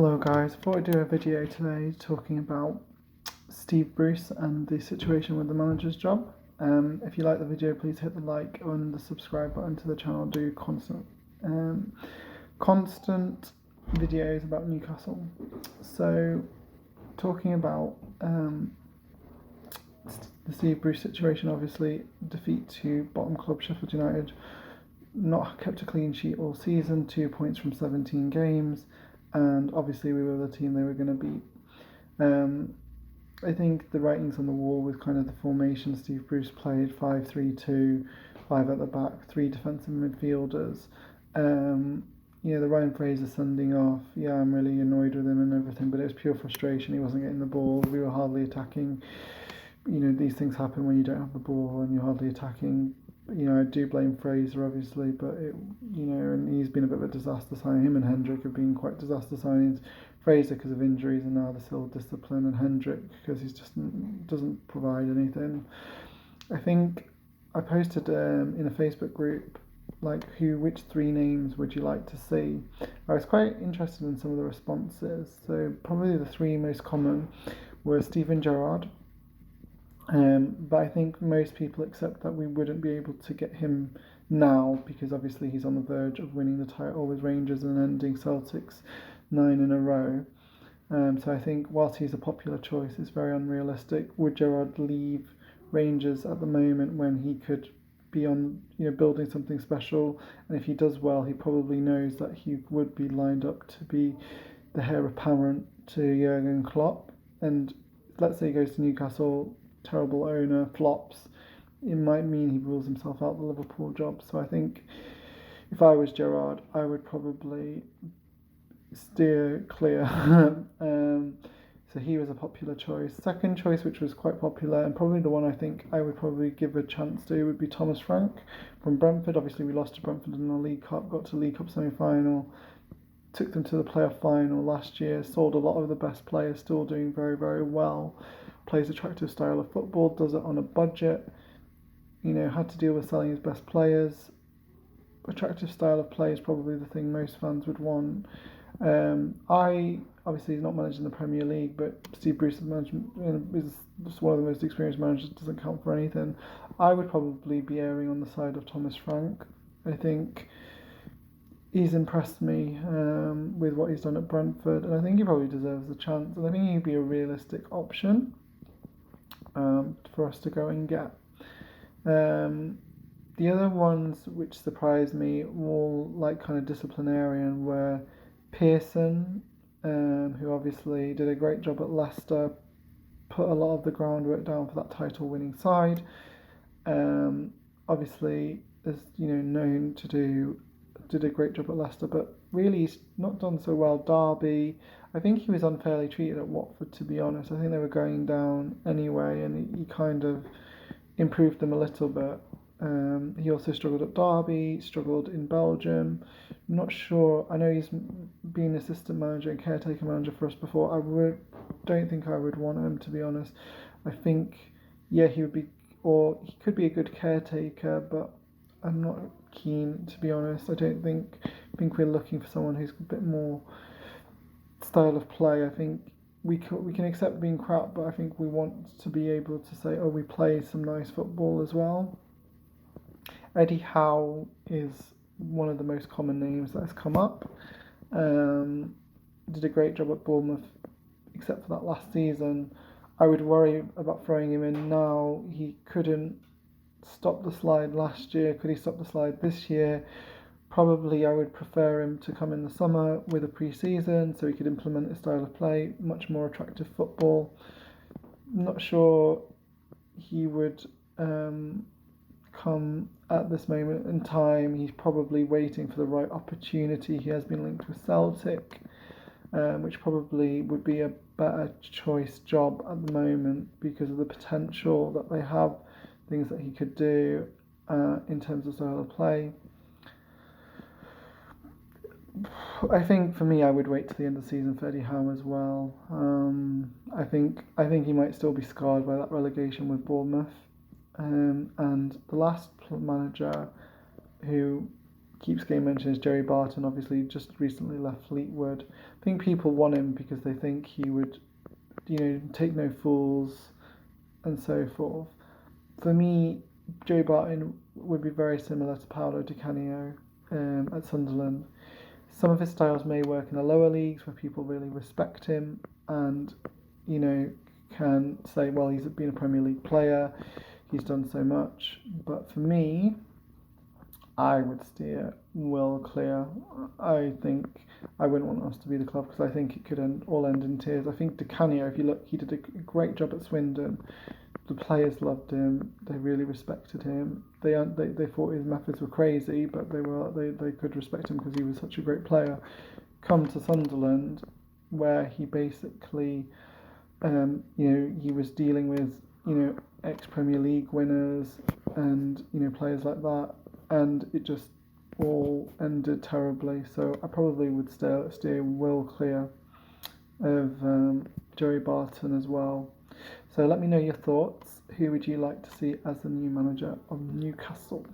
Hello guys, I thought I'd do a video today talking about Steve Bruce and the situation with the manager's job. If you like the video, please hit the like and the subscribe button to the channel. I do constant videos about Newcastle. So talking about the Steve Bruce situation, obviously defeat to bottom club Sheffield United, not kept a clean sheet all season, 2 points from 17 games, and obviously we were the team they were going to beat. I think the writing's on the wall with kind of the formation Steve Bruce played, 5-3-2, 5 at the back, 3 defensive midfielders. The Ryan Fraser sending off, I'm really annoyed with him and everything, but it was pure frustration. He wasn't getting the ball, we were hardly attacking. These things happen when you don't have the ball and you're hardly attacking. I do blame Fraser, obviously, but and he's been a bit of a disaster signing. Him and Hendrick have been quite disaster signings. Fraser because of injuries and now the still discipline, and Hendrick because he just doesn't provide anything. I think I posted in a Facebook group which 3 names would you like to see? I was quite interested in some of the responses. So probably the 3 most common were Steven Gerrard. But I think most people accept that we wouldn't be able to get him now because obviously he's on the verge of winning the title with Rangers and ending Celtic's 9 in a row. So I think whilst he's a popular choice, it's very unrealistic. Would Gerrard leave Rangers at the moment when he could be on, building something special? And if he does well, he probably knows that he would be lined up to be the heir apparent to Jurgen Klopp. And let's say he goes to Newcastle, terrible owner, flops, it might mean he rules himself out the Liverpool job. So I think if I was Gerrard, I would probably steer clear. So he was a popular choice. Second choice, which was quite popular and probably the one I think I would probably give a chance to, would be Thomas Frank from Brentford. Obviously we lost to Brentford in the League Cup, got to League Cup semi-final, took them to the playoff final last year, sold a lot of the best players, still doing very, very well, plays attractive style of football, does it on a budget, had to deal with selling his best players. Attractive style of play is probably the thing most fans would want. Obviously he's not managing the Premier League, but Steve Bruce's management is just one of the most experienced managers, doesn't count for anything. I would probably be erring on the side of Thomas Frank. I think he's impressed me with what he's done at Brentford, and I think he probably deserves the chance, and I think he'd be a realistic option for us to go and get. The other ones which surprised me, more kind of disciplinarian, were Pearson, who obviously did a great job at Leicester, put a lot of the groundwork down for that title-winning side. Obviously, is known to did a great job at Leicester, but really he's not done so well. Derby, I think he was unfairly treated at Watford, to be honest. I think they were going down anyway, and he kind of improved them a little bit. He also struggled at Derby, struggled in Belgium. I'm not sure. I know he's been assistant manager and caretaker manager for us before. Don't think I would want him, to be honest. I think, he would be, or he could be a good caretaker, but I'm not keen, to be honest. I think we're looking for someone who's a bit more style of play. I think we can accept being crap, but I think we want to be able to say, we play some nice football as well. Eddie Howe is one of the most common names that has come up. Did a great job at Bournemouth, except for that last season. I would worry about throwing him in now. He couldn't stop the slide last year. Could he stop the slide this year? Probably I would prefer him to come in the summer with a pre-season so he could implement his style of play, much more attractive football. Not sure he would come at this moment in time. He's probably waiting for the right opportunity. He has been linked with Celtic, which probably would be a better choice job at the moment because of the potential that they have, things that he could do in terms of style of play. I think for me, I would wait till the end of the season for Eddie Howe as well. I think he might still be scarred by that relegation with Bournemouth. And the last manager who keeps getting mentioned is Joey Barton. Obviously, just recently left Fleetwood. I think people want him because they think he would, take no fools and so forth. For me, Joey Barton would be very similar to Paolo Di Canio at Sunderland. Some of his styles may work in the lower leagues where people really respect him and, can say, well, he's been a Premier League player, he's done so much. But for me, I would steer Will clear. I think I wouldn't want us to be the club because I think it could all end in tears. I think Di Canio, if you look, he did a great job at Swindon. The players loved him. They really respected him. They thought his methods were crazy, but they could respect him because he was such a great player. Come to Sunderland, where he basically, he was dealing with ex-Premier League winners and players like that, and it just all ended terribly. So I probably would steer Will clear of Joey Barton as well. So let me know your thoughts. Who would you like to see as the new manager of Newcastle?